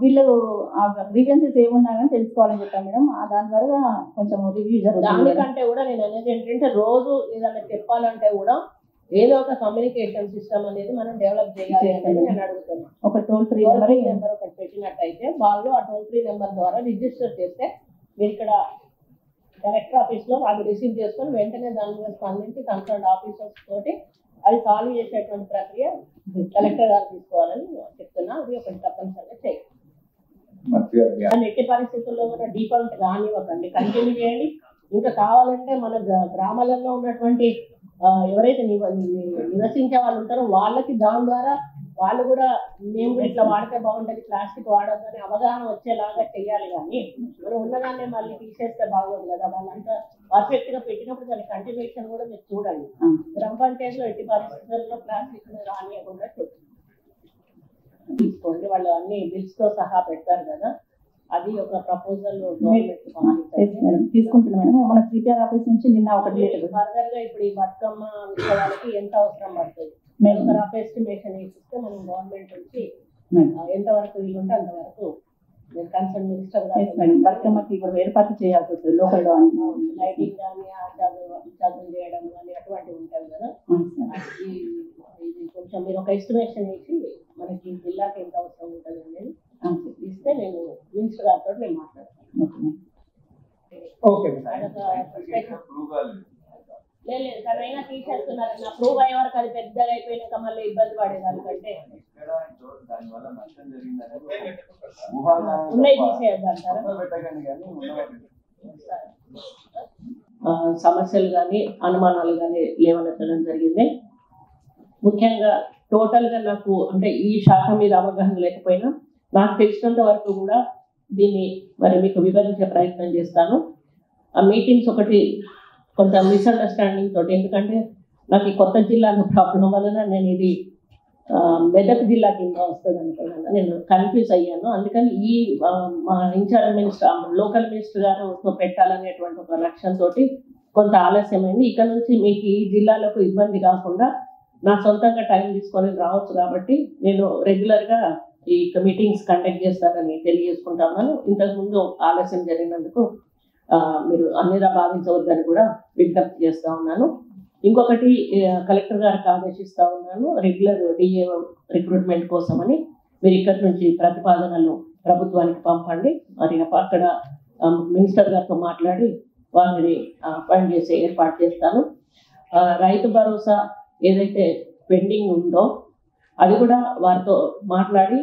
వీళ్ళు గ్రీవెన్సెస్ ఏమున్నా కానీ తెలుసుకోవాలని చెప్పాను మేడం. దాని ద్వారా కొంచెం రివ్యూ జరుగుతుంది. దానికంటే కూడా నేను అనేది ఏంటంటే రోజు ఏదైనా చెప్పాలంటే కూడా ఏదో ఒక కమ్యూనికేషన్ సిస్టమ్ అనేది మనం డెవలప్ చేయాలి అనేది నేను అడుగుతున్నాను. ఒక టోల్ ఫ్రీ నెంబర్ ఒకటి పెట్టినట్టయితే వాళ్ళు ఆ టోల్ ఫ్రీ నెంబర్ ద్వారా రిజిస్టర్ చేస్తే మీరు ఇక్కడ కలెక్టర్ ఆఫీస్లో వాళ్ళు రిసీవ్ చేసుకొని వెంటనే దాని మీద స్పందించి కన్సర్న్ ఆఫీసర్స్ తోటి అది సాల్వ్ చేసేటువంటి ప్రక్రియ కలెక్టర్ గారు తీసుకోవాలని చెప్తున్నా. అది ఒకటి తప్పనిసరిగా చేయాలి. దాన్ని ఎట్టి పరిస్థితుల్లో కూడా డీఫాల్ట్ కానివ్వకండి, కంటిన్యూ చేయండి. ఇంకా కావాలంటే మన గ్రామాలలో ఉన్నటువంటి ఎవరైతే నివసించే వాళ్ళు ఉంటారో వాళ్ళకి దాని ద్వారా వాళ్ళు కూడా మేము కూడా ఇట్లా వాడితే బాగుంటుంది, ప్లాస్టిక్ వాడద్దు అని అవగాహన వచ్చేలాగా చేయాలి. కానీ మనం ఉన్నదాన్ని మళ్ళీ తీసేస్తే బాగోదు కదా. వాళ్ళంతా పర్ఫెక్ట్ గా పెట్టినప్పుడు దాని కంటిన్యూషన్ కూడా మీరు చూడండి. గ్రామ పంచాయతీలో ఎట్టి పరిస్థితుల్లో ప్లాస్టిక్ రానియకుండా తీసుకోండి. వాళ్ళు అన్ని బిల్స్ తో సహా పెడతారు కదా, అది ఒక ప్రపోజల్ గవర్నమెంట్ తీసుకుంటున్నాం మేడం. మన సిపిఆర్ ఆఫీస్ నుంచి నిన్న ఒకటి ఫర్దర్ గా ఇప్పుడు ఈ బతుకమ్మ విషయాలకి ఎంత అవసరం పడుతుంది రఫ్ ఎస్టిమేషన్ వేసిస్తే మనం గవర్నమెంట్ నుంచి ఎంతవరకు వీలుంటే అంతవరకు కన్సర్న్ మినిస్టర్ బతుకమ్మకి ఇప్పుడు ఏర్పాట్లు చేయాల్సి వస్తుంది. లోకల్ లైటింగ్ కానీ చదువు చేయడం కానీ అటువంటివి ఉంటాయి కదా. ఇది కొంచెం మీరు ఒక ఎస్టిమేషన్ వేసి మనకి జిల్లాకి ఎంత అవసరం ఉంటుంది అనేది ఇస్తే నేను మినిస్టర్ గారితో నేను మాట్లాడతాను. లేదు సార్, అయినా తీసేస్తున్నారు. నా ప్రూవ్ అయ్యే వరకు అది పెద్దగా అయిపోయినాక మళ్ళీ ఇబ్బంది పడేదానికంటే ఉన్నాయి తీసేయద్దంటారా. సమస్యలు కానీ అనుమానాలు కానీ లేవనెత్తడం జరిగింది. ముఖ్యంగా టోటల్గా నాకు అంటే ఈ శాఖ మీద అవగాహన లేకపోయినా నాకు తెలిసినంత వరకు కూడా దీన్ని మరి మీకు వివరించే ప్రయత్నం చేస్తాను. ఆ మీటింగ్స్ ఒకటి కొంత మిస్అండర్స్టాండింగ్ తోటి, ఎందుకంటే నాకు ఈ కొత్త జిల్లాల ప్రాబ్లం వలన నేను ఇది మెదక్ జిల్లా కింద వస్తుంది అనుకున్నాను, నేను కన్ఫ్యూజ్ అయ్యాను. అందుకని ఈ మా ఇన్ఛార్జ్ మినిస్టర్ లోకల్ మినిస్టర్ గారుతో పెట్టాలనేటువంటి ఒక లక్ష్యంతో కొంత ఆలస్యమైంది. ఇక్కడ నుంచి మీకు ఈ జిల్లాలకు ఇబ్బంది కాకుండా నా సొంతంగా టైం తీసుకొని రావచ్చు కాబట్టి నేను రెగ్యులర్గా ఈ మీటింగ్స్ కండక్ట్ చేస్తానని తెలియజేసుకుంటాను. ఇంతకుముందు ఆలస్యం జరిగినందుకు మీరు అన్నిరా భావించవద్దని కూడా విజ్ఞప్తి చేస్తూ ఉన్నాను. ఇంకొకటి కలెక్టర్ గారికి ఆదేశిస్తూ ఉన్నాను, రెగ్యులర్ డిఏ రిక్రూట్మెంట్ కోసమని మీరు ఇక్కడి నుంచి ప్రతిపాదనలు ప్రభుత్వానికి పంపండి. మరి అక్కడ మినిస్టర్ గారితో మాట్లాడి వారిని అపాయింట్ చేసే ఏర్పాటు చేస్తాను. రైతు భరోసా ఏదైతే పెండింగ్ ఉందో అది కూడా వారితో మాట్లాడి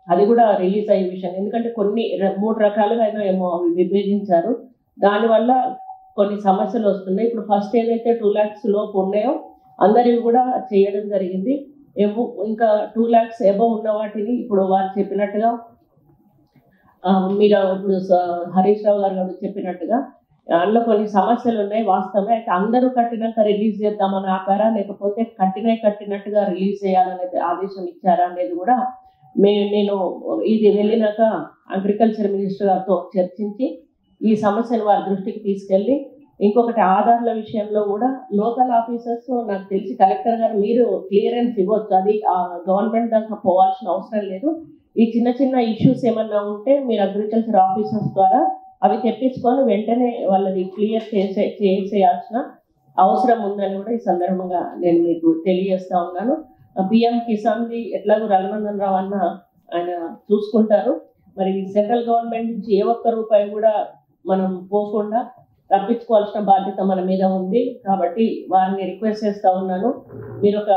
అది కూడా రిలీజ్ అయ్యే విషయం, ఎందుకంటే కొన్ని 3 రకాలుగా అయినా ఏమో విభజించారు, దానివల్ల కొన్ని సమస్యలు వస్తున్నాయి. ఇప్పుడు ఫస్ట్ ఏదైతే 2 lakhs లోపు ఉన్నాయో అందరివి కూడా చేయడం జరిగింది. ఇంకా 2 lakhs అబవ్ ఉన్న వాటిని ఇప్పుడు వారు చెప్పినట్టుగా మీరు ఇప్పుడు హరీష్ రావు గారు చెప్పినట్టుగా అందులో కొన్ని సమస్యలు ఉన్నాయి వాస్తవమే. అయితే అందరూ కట్టినాక రిలీజ్ చేద్దామని ఆపారా, లేకపోతే కట్టినట్టుగా రిలీజ్ చేయాలనేది ఆదేశం ఇచ్చారా అనేది కూడా నేను ఇది వెళ్ళినాక అగ్రికల్చర్ మినిస్టర్ గారితో చర్చించి ఈ సమస్యను వారి దృష్టికి తీసుకెళ్ళి, ఇంకొకటి ఆధార్ల విషయంలో కూడా లోకల్ ఆఫీసర్స్ నాకు తెలిసి కలెక్టర్ గారు మీరు క్లియరెన్స్ ఇవ్వచ్చు, అది గవర్నమెంట్ దాకా పోవాల్సిన అవసరం లేదు. ఈ చిన్న చిన్న ఇష్యూస్ ఏమన్నా ఉంటే మీరు అగ్రికల్చర్ ఆఫీసర్స్ ద్వారా అవి తెప్పించుకొని వెంటనే వాళ్ళది క్లియర్ చేసేయాల్సిన అవసరం ఉందని కూడా ఈ సందర్భంగా నేను మీకు తెలియజేస్తా ఉన్నాను. పిఎం కిసాన్ది ఎట్లాగో రఘునందన్ రావు అన్న ఆయన చూసుకుంటారు. మరి సెంట్రల్ గవర్నమెంట్ నుంచి ఏ ఒక్క రూపాయి కూడా మనం పోకుండా రప్పించుకోవాల్సిన బాధ్యత మన మీద ఉంది. కాబట్టి వారిని రిక్వెస్ట్ చేస్తూ ఉన్నాను, మీరు ఒక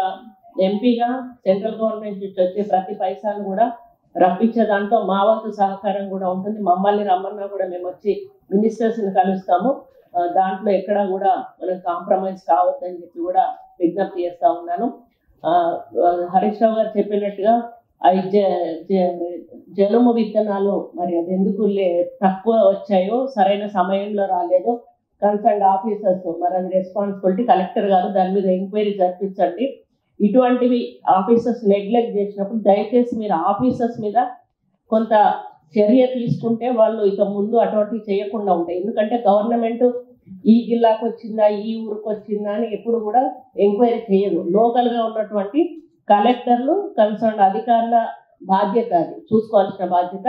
ఎంపీగా సెంట్రల్ గవర్నమెంట్ నుంచి వచ్చే ప్రతి పైసాను కూడా రప్పించే దాంట్లో మా వంతు సహకారం కూడా ఉంటుంది. మమ్మల్ని రమ్మన్నా కూడా మేము వచ్చి మినిస్టర్స్ని కలుస్తాము, దాంట్లో ఎక్కడా కూడా మనం కాంప్రమైజ్ కావద్దని చెప్పి కూడా విజ్ఞప్తి చేస్తూ ఉన్నాను. హరీష్ రావు గారు చెప్పినట్టుగా అవి జనుము విత్తనాలు మరి అది ఎందుకు తక్కువ వచ్చాయో, సరైన సమయంలో రాలేదో కన్సర్న్ ఆఫీసర్స్ మరి అది రెస్పాన్సిబిలిటీ, కలెక్టర్ గారు దాని మీద ఎంక్వైరీ జరిపించండి. ఇటువంటివి ఆఫీసర్స్ నెగ్లెక్ట్ చేసినప్పుడు దయచేసి మీరు ఆఫీసర్స్ మీద కొంత చర్య తీసుకుంటే వాళ్ళు ఇక ముందు అటువంటివి చేయకుండా ఉంటాయి. ఎందుకంటే గవర్నమెంట్ ఈ జిల్లాకు వచ్చిందా ఈ ఊరికి వచ్చిందా అని ఎప్పుడు కూడా ఎంక్వైరీ చేయదు. లోకల్గా ఉన్నటువంటి కలెక్టర్లు కన్సర్న్ అధికారుల బాధ్యత, అది చూసుకోవాల్సిన బాధ్యత.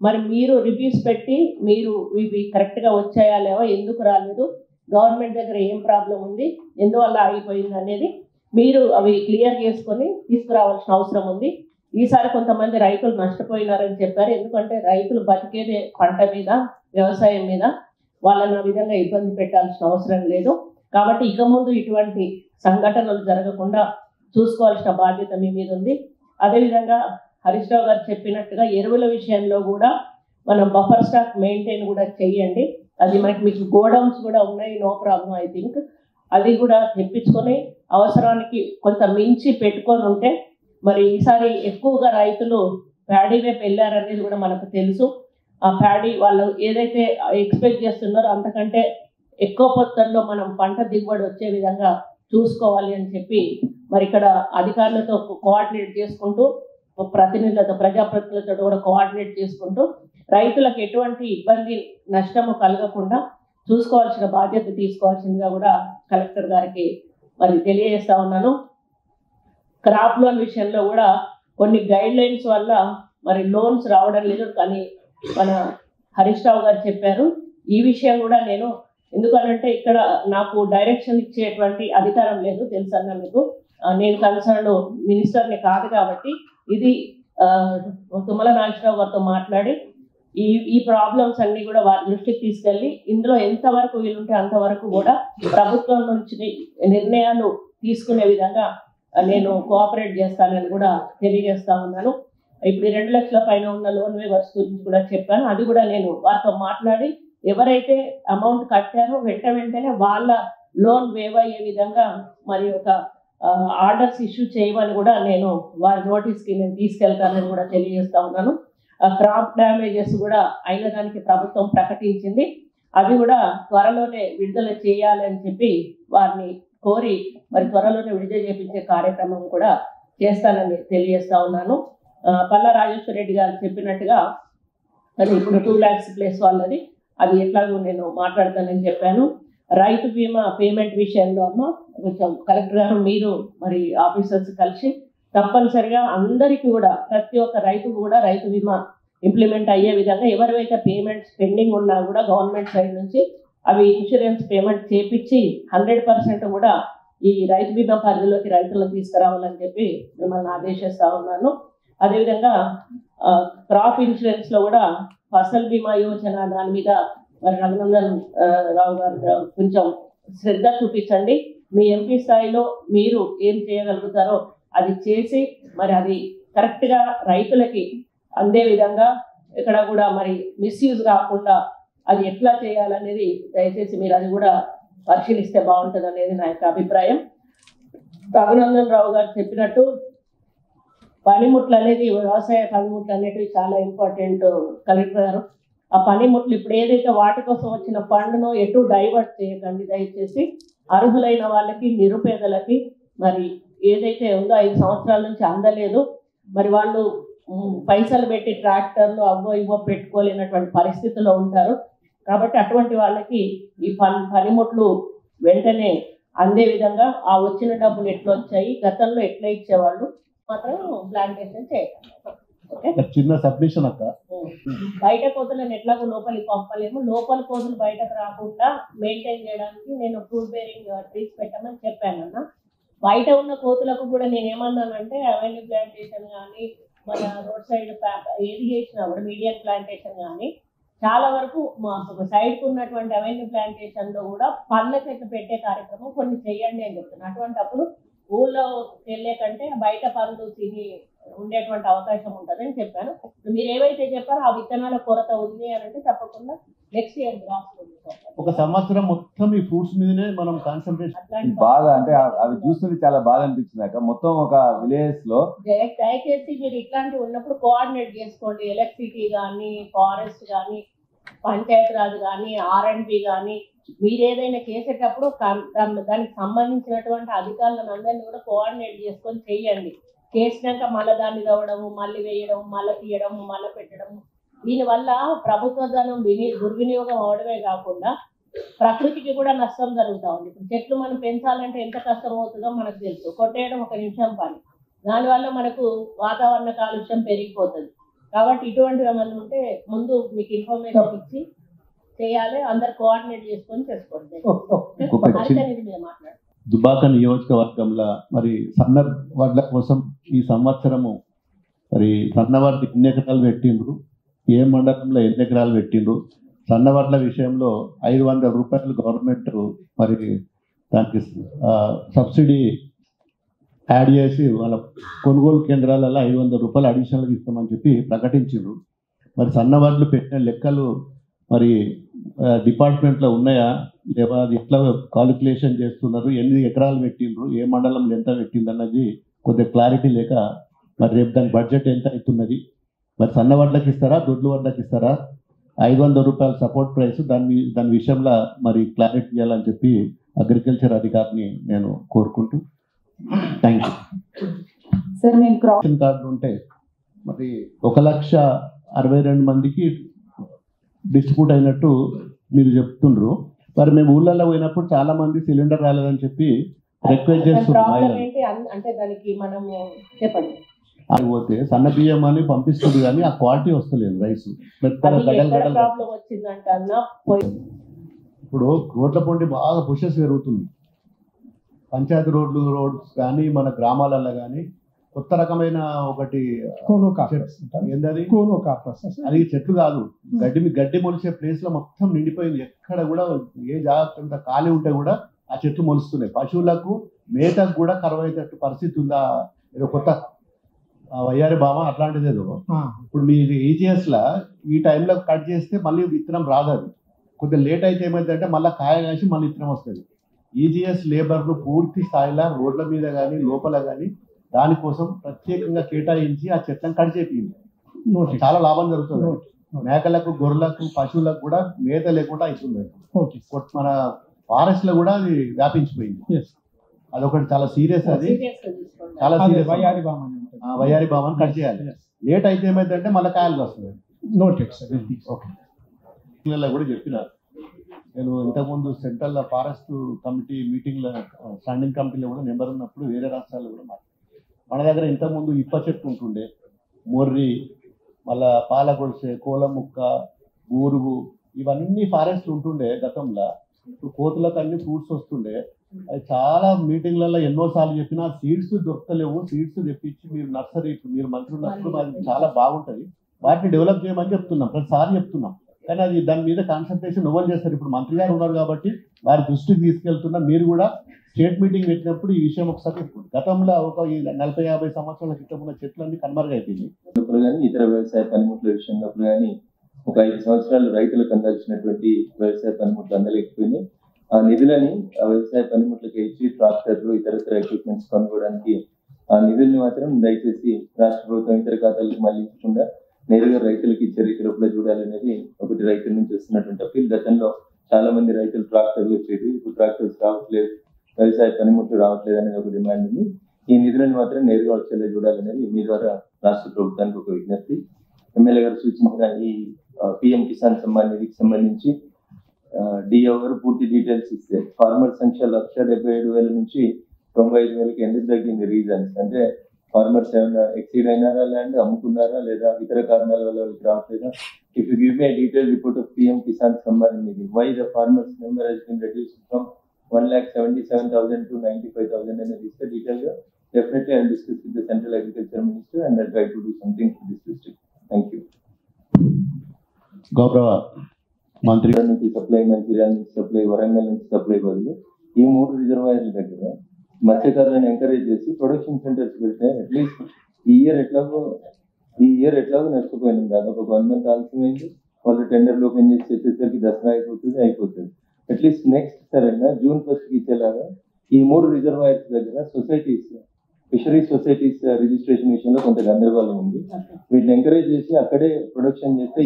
మరి మీరు రివ్యూస్ పెట్టి మీరు ఇవి కరెక్ట్గా వచ్చాయా లేవా, ఎందుకు రాలేదు, గవర్నమెంట్ దగ్గర ఏం ప్రాబ్లం ఉంది, ఎందువల్ల ఆగిపోయింది అనేది మీరు అవి క్లియర్ చేసుకొని తీసుకురావాల్సిన అవసరం ఉంది. ఈసారి కొంతమంది రైతులు నష్టపోయినారని చెప్పారు. ఎందుకంటే రైతులు బతికేదే పంట మీద, వ్యవసాయం మీద. వాళ్ళని ఆ విధంగా ఇబ్బంది పెట్టాల్సిన అవసరం లేదు. కాబట్టి ఇక ముందు ఇటువంటి సంఘటనలు జరగకుండా చూసుకోవాల్సిన బాధ్యత మీ మీద ఉంది. అదేవిధంగా హరీష్ రావు గారు చెప్పినట్టుగా ఎరువుల విషయంలో కూడా మనం బఫర్ స్టాక్ మెయింటైన్ కూడా చేయండి. అది మీకు గోడౌన్స్ కూడా ఉన్నాయి, నో ప్రాబ్లం. ఐ థింక్ అది కూడా తెప్పించుకొని అవసరానికి కొంత మించి పెట్టుకొని ఉంటే, మరి ఈసారి ఎక్కువగా రైతులు ప్యాడీ వైపు వెళ్ళారనేది కూడా మనకు తెలుసు. ఆ ప్యాడీ వాళ్ళు ఏదైతే ఎక్స్పెక్ట్ చేస్తున్నారో అంతకంటే ఎక్కువ మొత్తంలో మనం పంట దిగుబడి వచ్చే విధంగా చూసుకోవాలి అని చెప్పి మరి ఇక్కడ అధికారులతో కోఆర్డినేట్ చేసుకుంటూ, ప్రతినిధులతో, ప్రజాప్రతినిధులతో కూడా కోఆర్డినేట్ చేసుకుంటూ రైతులకు ఎటువంటి ఇబ్బంది, నష్టము కలగకుండా చూసుకోవాల్సిన బాధ్యత తీసుకోవాల్సిందిగా కూడా కలెక్టర్ గారికి మరి తెలియజేస్తా ఉన్నాను. క్రాప్ లోన్ విషయంలో కూడా కొన్ని గైడ్ లైన్స్ వల్ల మరి లోన్స్ రావడం లేదు, కానీ మన హరీష్ రావు గారు చెప్పారు. ఈ విషయం కూడా నేను ఎందుకనంటే ఇక్కడ నాకు డైరెక్షన్ ఇచ్చేటువంటి అధికారం లేదు, తెలుసన్నా మీకు. నేను కన్సర్న్ మినిస్టర్ని కాదు కాబట్టి ఇది తుమ్మల నాగేశ్వరరావు గారితో మాట్లాడి ఈ ప్రాబ్లమ్స్ అన్ని కూడా వారి దృష్టికి తీసుకెళ్ళి ఇందులో ఎంతవరకు వీలుంటే అంతవరకు కూడా ప్రభుత్వం నుంచి నిర్ణయాలు తీసుకునే విధంగా నేను కోఆపరేట్ చేస్తానని కూడా తెలియజేస్తా ఉన్నాను. ఇప్పుడు 2 లక్షల పైన ఉన్న లోన్ వేవర్స్ గురించి కూడా చెప్పాను. అది కూడా నేను వారితో మాట్లాడి ఎవరైతే అమౌంట్ కట్టారో వెంటనే వాళ్ళ లోన్ వేవ్ అయ్యే విధంగా మరి ఒక ఆర్డర్స్ ఇష్యూ చేయమని కూడా నేను వారి నోటీస్కి నేను తీసుకెళ్తానని కూడా తెలియజేస్తా ఉన్నాను. క్రాప్ డ్యామేజెస్ కూడా అయిన దానికి ప్రభుత్వం ప్రకటించింది. అది కూడా త్వరలోనే విడుదల చేయాలని చెప్పి వారిని కోరి మరి త్వరలోనే విడుదల చేయించే కార్యక్రమం కూడా చేస్తానని తెలియజేస్తా ఉన్నాను. పల్లా రాజేశ్వర రెడ్డి గారు చెప్పినట్టుగా అది ఇప్పుడు 2 lakhs ప్లేస్ వాళ్ళది, అది ఎట్లాగో నేను మాట్లాడతానని చెప్పాను. రైతు బీమా పేమెంట్ విషయంలో అమ్మ కొంచెం కలెక్టర్ గారు మీరు మరి ఆఫీసర్స్ కలిసి తప్పనిసరిగా అందరికీ కూడా ప్రతి ఒక్క రైతు కూడా రైతు బీమా ఇంప్లిమెంట్ అయ్యే విధంగా ఎవరివైతే పేమెంట్స్ పెండింగ్ ఉన్నా కూడా గవర్నమెంట్ సైడ్ నుంచి అవి ఇన్సూరెన్స్ పేమెంట్ చేపించి 100% కూడా ఈ రైతు బీమా పరిధిలోకి రైతులను తీసుకురావాలని చెప్పి మిమ్మల్ని ఆదేశిస్తా ఉన్నాను. అదేవిధంగా క్రాప్ ఇన్సూరెన్స్లో కూడా ఫసల్ బీమా యోజన దాని మీద మరి రఘునందన్ రావు గారు కొంచెం శ్రద్ధ చూపించండి. మీ ఎంపీ స్థాయిలో మీరు ఏం చేయగలుగుతారో అది చేసి మరి అది కరెక్ట్గా రైతులకి అందే విధంగా ఇక్కడ కూడా మరి మిస్యూజ్ కాకుండా అది ఎట్లా చేయాలనేది దయచేసి మీరు అది కూడా పరిశీలిస్తే బాగుంటుంది అనేది నా యొక్క అభిప్రాయం. రఘునందన్ రావు గారు చెప్పినట్టు పనిముట్లు అనేది, వ్యవసాయ పనిముట్లు అనేటివి చాలా ఇంపార్టెంట్ కలెక్టర్ గారు. ఆ పనిముట్లు ఇప్పుడు ఏదైతే వాటి కోసం వచ్చిన ఫండ్ను ఎటు డైవర్ట్ చేయకండి దయచేసి. అర్హులైన వాళ్ళకి, నిరుపేదలకి మరి ఏదైతే ఉందో 5 సంవత్సరాల నుంచి అందలేదు, మరి వాళ్ళు పైసలు పెట్టి ట్రాక్టర్లు అవ్వో ఇవ్వో పెట్టుకోలేనటువంటి పరిస్థితిలో ఉంటారు. కాబట్టి అటువంటి వాళ్ళకి ఈ పనిముట్లు వెంటనే అందే విధంగా ఆ వచ్చిన డబ్బులు ఎట్లా వచ్చాయి, గతంలో ఎట్లా ఇచ్చేవాళ్ళు మాత్రం ప్లాంటేషన్ చేయాలి. ఓకే, చిన్న సబ్మిషన్ అక్క. బయట కోతులను ఎట్లాగో లోపలికి పంపలేము, లోపల కోతులు బయటకు రాకుండా మెయింటైన్ చేయడానికి నేను ఫ్రూట్ బేరింగ్ ట్రీస్ పెట్టమని చెప్పానన్న. బయట ఉన్న కోతులకు కూడా నేను ఏమన్నానంటే అవెన్యూ ప్లాంటేషన్ కానీ మన రోడ్ సైడ్ ఏది చేసినా కూడా మీడియం ప్లాంటేషన్ కానీ చాలా వరకు మా సైడ్కు ఉన్నటువంటి అవెన్యూ ప్లాంటేషన్లో కూడా పండ్ల చెట్లు పెట్టే కార్యక్రమం కొన్ని చేయండి అని చెప్తున్నాను. అటువంటి అప్పుడు ఊళ్ళో వెళ్ళే కంటే బయట పండ్లు తిని ఉండేటువంటి అవకాశం ఉంటుందని చెప్పాను. మీరు ఏవైతే చెప్పారో ఆ విత్తనాల కొరత ఉంది అని అంటే తప్పకుండా నెక్స్ట్ ఇయర్ ఒక సంవత్సరం మొత్తం ఈ ఫ్రూట్స్ మీదనే మనం కాన్సన్ట్రేషన్ బాగా అంటే అవి చూస్తుంటే చాలా బాగా అనిపించింది అక్క. మొత్తం ఒక విలేజ్ లో దయచేసి మీరు ఇట్లాంటివి ఉన్నప్పుడు కోఆర్డినేట్ చేసుకోండి. ఎలక్ట్రిసిటీ కానీ, ఫారెస్ట్ కానీ, పంచాయతీ రాజ్ కానీ, R&B కానీ, మీరు ఏదైనా చేసేటప్పుడు దానికి సంబంధించినటువంటి అధికారులను అందరినీ కూడా కోఆర్డినేట్ చేసుకొని చేయండి. చేసినాక మళ్ళీ దాన్ని తవ్వడము, మళ్ళీ వేయడం, మళ్ళీ తీయడము, మళ్ళీ పెట్టడము, దీనివల్ల ప్రభుత్వ ధనం దుర్వినియోగం అవడమే కాకుండా ప్రకృతికి కూడా నష్టం జరుగుతూ ఉంది. ఇప్పుడు చెట్లు మనం పెంచాలంటే ఎంత కష్టం అవుతుందో మనకు తెలుసు. కొట్టేయడం 1 నిమిషం పని, దానివల్ల మనకు వాతావరణ కాలుష్యం పెరిగిపోతుంది. కాబట్టి ఇటువంటివి ఏమైనా ఉంటే ముందు మీకు ఇన్ఫర్మేషన్ ఇచ్చి చేయాలి, అందరు కోఆర్డినేట్ చేసుకొని చేసుకోండి. హరిత మీద మాట్లాడు. దుబ్బాక నియోజకవర్గంలో మరి సన్న వడ్ల కోసం ఈ సంవత్సరము మరి సన్న వడ్ల ఎన్ని ఎకరాలు పెట్టిండ్రు, ఏ మండలంలో ఎన్ని ఎకరాలు పెట్టిండ్రు, సన్న వడ్ల విషయంలో 500 రూపాయలు గవర్నమెంట్ మరి దానికి సబ్సిడీ యాడ్ చేసి వాళ్ళ కొనుగోలు కేంద్రాలలో 500 రూపాయలు అడిషనల్గా ఇస్తామని చెప్పి ప్రకటించిండ్రు. మరి సన్న వడ్లు పెట్టిన లెక్కలు మరి డిపార్ట్మెంట్లో ఉన్నాయా లేదా, అది ఎట్లా కాలిక్యులేషన్ చేస్తున్నారు, ఎన్ని ఎకరాలు పెట్టిండ్రు, ఏ మండలంలో ఎంత పెట్టింది అన్నది కొద్దిగా క్లారిటీ లేక మరి రేపు దాని బడ్జెట్ ఎంత అవుతున్నది, మరి సన్న వడ్లకి ఇస్తారా దొడ్లు వడ్లకి ఇస్తారా, 500 రూపాయల సపోర్ట్ ప్రైస్ దాని విషయంలో మరి క్లారిటీ ఇవ్వాలని చెప్పి అగ్రికల్చర్ అధికారిని నేను కోరుకుంటూ థ్యాంక్ యూ. సార్ మేము రేషన్ కార్డులు ఉంటే మరి 1,62,000 మందికి డిస్ట్రిబ్యూట్ అయినట్టు మీరు చెప్తుండ్రు. మరి మేము ఊళ్ళల్లో పోయినప్పుడు చాలా మంది సిలిండర్ రాలేదని చెప్పి రిక్వెస్ట్ చేస్తున్నారు. ప్రాబ్లం ఏంటి అంటే దానికి మనము చెప్పండి. అది పోతే సన్న బియ్యం అని పంపిస్తుంది కానీ ఆ క్వాలిటీ వస్తలేదు, రైస్ మెత్తగా గడలు గడలు. ప్రాబ్లం వచ్చిందంటే అన్న ఇప్పుడు రోడ్ల పొంటి బాగా బుషెస్ పెరుగుతుంది. పంచాయతీ రోడ్స్ కానీ మన గ్రామాలలో కానీ కొత్త రకమైన ఒకటి ఏంటది అది చెట్లు కాదు, గడ్డి మొలిసే ప్లేస్ లో మొత్తం నిండిపోయింది. ఎక్కడ కూడా ఏ జాగ్రత్త ఖాళీ ఉంటే కూడా ఆ చెట్లు మొలుస్తున్నాయి. పశువులకు మేతకు కూడా కరువయ్యేటట్టు పరిస్థితి ఉందా. ఏదో కొత్త వయ్యారి బామ అట్లాంటిది ఏదో. ఇప్పుడు మీ ఈజీఎస్ లా ఈ టైంలో కట్ చేస్తే మళ్ళీ విత్తనం రాదు. అది కొద్దిగా లేట్ అయితే ఏమైందంటే మళ్ళీ కాయ కాసి మళ్ళీ విత్తనం వస్తుంది. ఈజీఎస్ లేబర్లు పూర్తి స్థాయిలో రోడ్ల మీద కానీ లోపల కానీ దానికోసం ప్రత్యేకంగా కేటాయించి ఆ చెట్లను కట్ చేపింది. చాలా లాభం జరుగుతుంది. మేకలకు, గొర్రెలకు, పశువులకు కూడా మేత లేకుండా అవుతుంది. మన ఫారెస్ట్ లో కూడా అది వ్యాపించిపోయింది. అదొకటి చాలా సీరియస్. అది చాలా సీరియస్. వయ్యారి బామని కట్ చేయాలి. లేట్ అయితే ఏమైందంటే మళ్ళీ కాయలు వస్తుంది. కూడా చెప్పిన నేను ఇంతకుముందు సెంట్రల్ ఫారెస్ట్ కమిటీ మీటింగ్లో స్టాండింగ్ కమిటీలో కూడా నెంబర్ ఉన్నప్పుడు వేరే రాష్ట్రాల్లో కూడా మన దగ్గర ఇంతకుముందు ఇప్ప చెట్టు ఉంటుండే, మొర్రి, మళ్ళా పాలగొడిసె, కోలముక్క, బూరుగు ఇవన్నీ ఫారెస్ట్ ఉంటుండే గతంలో. ఇప్పుడు కోతులకు అన్ని ఫ్రూట్స్ వస్తుండే. అది చాలా మీటింగ్లలో ఎన్నోసార్లు చెప్పినా సీడ్స్ దొరకలేవు. సీడ్స్ తెప్పించి మీరు నర్సరీ మీరు మంత్రి ఉన్నప్పుడు అది చాలా బాగుంటుంది, వాటిని డెవలప్ చేయమని చెప్తున్నాం, ప్రతిసారి చెప్తున్నాం. కానీ అది దాని మీద కాన్సన్ట్రేషన్ ఎవరు చేస్తారు. ఇప్పుడు మంత్రి గారు ఉన్నారు కాబట్టి వారి దృష్టికి తీసుకెళ్తున్నా. మీరు కూడా స్టేట్ మీటింగ్ పెట్టినప్పుడు ఈ విషయం ఒకసారి గతంలో ఒక 40-50 సంవత్సరాల క్రితం ఉన్న చెట్లన్నీ కనుమరుగైపోయింది. కానీ ఇతర వ్యవసాయ పనిముట్ల విషయంలో కానీ ఒక 5 సంవత్సరాలు రైతులకు అందాల్సినటువంటి వ్యవసాయ పనిముట్లు అందలేకపోయినాయి. ఆ నిధులని ఆ వ్యవసాయ పనిముట్లకి ఇచ్చి ట్రాక్టర్లు ఇతరత్ర ఎక్విప్మెంట్స్ కొనుక్కోవడానికి ఆ నిధుల్ని మాత్రం దయచేసి రాష్ట్ర ప్రభుత్వం ఇతర ఖాతాలకు మళ్లించకుండా నేరుగా రైతులకు ఇచ్చే రీతిలో చూడాలనేది ఒకటి రైతుల నుంచి వస్తున్నటువంటి అప్పీల్. గతంలో చాలా మంది రైతులు ట్రాక్టర్లు వచ్చేది, ఇప్పుడు ట్రాక్టర్స్ రావట్లేదు, వ్యవసాయ పనిముట్లు రావట్లేదు అనేది ఒక డిమాండ్ ఉంది. ఈ నిధులను మాత్రం నేరుగా వచ్చేలా చూడాలనేది మీ ద్వారా రాష్ట్ర ప్రభుత్వానికి ఒక విజ్ఞప్తి. ఎమ్మెల్యే గారు సూచించిన ఈ పిఎం కిసాన్ సమ్మాన్ నిధికి సంబంధించి డిఓ గారు పూర్తి డీటెయిల్స్ ఇస్తే ఫార్మర్ సంఖ్య 1,77,000 నుంచి 95,000కి ఎందుకు తగ్గింది, రీజన్స్ అంటే ఫార్మర్స్ ఏమైనా ఎక్సీడ్ అయినారా, ల్యాండ్ అమ్ముకున్నారా, లేదా ఇతర కారణాల వల్ల వాళ్ళకి రావట్లేదా. If you give me detail report of PM Kisan Samman Nidhi, why the farmers number has been reduced from 1,77,000 to 95,000 అనేది ఇస్తే డీటెయిల్ గా definitely I will discuss with the central agriculture minister and I try to do something for this district. Thank you. గౌరవ మంత్రి నుంచి సప్లై, మంచిర్యాల నుంచి సప్లై, వరంగల్ నుంచి సప్లై బదులు ఈ 3 రిజర్వాయర్ల దగ్గర మత్స్యకారులను ఎంకరేజ్ చేసి ప్రొడక్షన్ సెంటర్స్ పెడితే అట్లీస్ట్ ఈ ఇయర్ ఎట్లాగో నష్టపోయింది. దాదాపు ఒక 1 month ఆలస్యమైంది. వాళ్ళు టెండర్లు ఓపెన్ చేసి వచ్చేసరికి దసరా అయిపోతుంది. అట్లీస్ట్ నెక్స్ట్ సరైన June 1st ఇచ్చేలాగా ఈ 3 రిజర్వాయర్స్ దగ్గర సొసైటీస్, ఫిషరీస్ సొసైటీస్ రిజిస్ట్రేషన్ విషయంలో కొంత గందరగోళం ఉంది. వీటిని ఎంకరేజ్ చేసి అక్కడే ప్రొడక్షన్ చేస్తే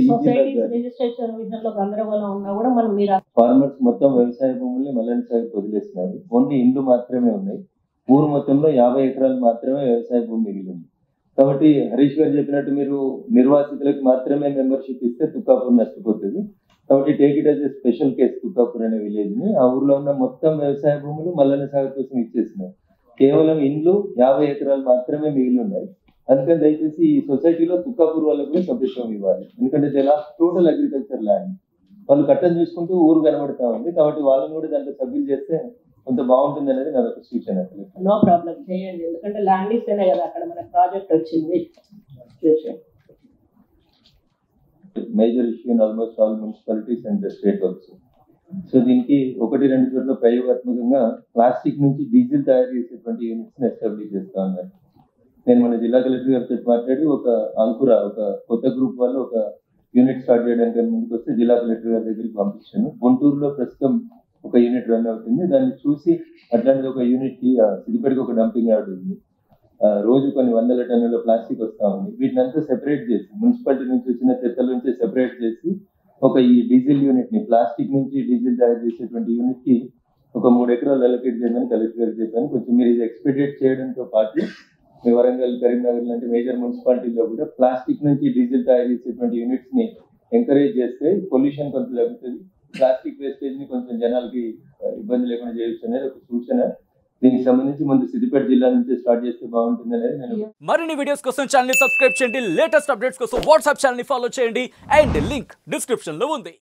రిజిస్ట్రేషన్ విషయంలో గందరగోళం ఉన్నా కూడా మనం మీరు ఫార్మర్స్ మొత్తం వ్యవసాయ భూముల్ని మల్లెని సాగు వదిలేస్తున్నారు. ఓన్లీ ఇండ్లు మాత్రమే ఉన్నాయి. ఊరు మొత్తంలో 50 ఎకరాలు మాత్రమే వ్యవసాయ భూమి మిగిలింది. కాబట్టి హరీష్ గారు చెప్పినట్టు మీరు నిర్వాసితులకు మాత్రమే మెంబర్షిప్ ఇస్తే తుక్కాపూర్ నష్టపోతుంది. కాబట్టి take it as a special case. Tukkapur అనే విలేజ్ ని ఆ ఊర్లో ఉన్న మొత్తం వ్యవసాయ భూములు మల్లెని సాగు కోసం ఇచ్చేసినారు. కేవలం ఇండ్లు 50 ఎకరాలు మాత్రమే మిగిలి ఉన్నాయి. అందుకని దయచేసి ఈ సొసైటీలో తుక్కాపూర్ వాళ్ళకు కూడా సభ్యత్వం ఇవ్వాలి. ఎందుకంటే టోటల్ అగ్రికల్చర్ ల్యాండ్ వాళ్ళు కట్టం చూసుకుంటూ ఊరు కనబడతా ఉంది. కాబట్టి వాళ్ళని కూడా దాంట్లో సభ్యులు చేస్తే కొంత బాగుంటుంది అనేది నా ఒక సూచన. నో ప్రాబ్లం చేయండి, ఎందుకంటే ల్యాండ్ ఇస్తేనే కదా అక్కడ మన ప్రాజెక్ట్ వచ్చింది. Major issue in almost all municipalities and the state also. So దీనికి 1-2 చోట్ల ప్రయోగాత్మకంగా ప్లాస్టిక్ నుంచి డీజిల్ తయారు చేసేటువంటి యూనిట్స్ ఎస్టాబ్లిష్ చేస్తా ఉన్నారు. నేను మన జిల్లా కలెక్టర్ గారితో మాట్లాడి ఒక కొత్త గ్రూప్ వాళ్ళు ఒక యూనిట్ స్టార్ట్ చేయడానికి ముందుకు వస్తే జిల్లా కలెక్టర్ గారి దగ్గరికి పంపించాను. గుంటూరులో ప్రస్తుతం ఒక యూనిట్ రన్ అవుతుంది. దాన్ని చూసి అట్లాంటి ఒక యూనిట్ కి సిద్దిపేటకి ఒక డంపింగ్ యార్డ్ ఉంది. రోజు కొన్ని 100 టన్నుల ప్లాస్టిక్ వస్తా ఉంది. వీటిని అంతా సెపరేట్ చేసి మున్సిపాలిటీ నుంచి వచ్చిన చెత్తల నుంచి సెపరేట్ చేసి ఈ డీజిల్ యూనిట్ ని ప్లాస్టిక్ నుంచి డీజిల్ తయారు చేసేటువంటి యూనిట్ కి ఒక 3 ఎకరాలు అలొకేట్ చేయమని కలెక్టర్ గారు చెప్పాను. కొంచెం మీరు ఇది ఎక్స్పెక్టేట్ చేయడంతో పాటు మీ వరంగల్, కరీంనగర్ లాంటి మేజర్ మున్సిపాలిటీలో కూడా ప్లాస్టిక్ నుంచి డీజిల్ తయారు చేసేటువంటి యూనిట్స్ ని ఎంకరేజ్ చేస్తే పొల్యూషన్ కొంచెం తగ్గుతుంది. ప్లాస్టిక్ వేస్టేజ్ ని కొంచెం జనాలకి ఇబ్బంది లేకుండా చేయొచ్చు అనేది ఒక సూచన. దీనికి సంబంధించి ముందు సిద్దిపేట జిల్లా నుంచి స్టార్ట్ చేస్తే బాగుంటుంది అనేది నేను. మరిన్ని వీడియోస్ కోసం ఛానల్ ని సబ్స్క్రైబ్ చేయండి. లేటెస్ట్ అప్డేట్స్ కోసం వాట్సాప్ ఛానల్ ని ఫాలో చేయండి. అండ్ లింక్ డిస్క్రిప్షన్ లో ఉంది.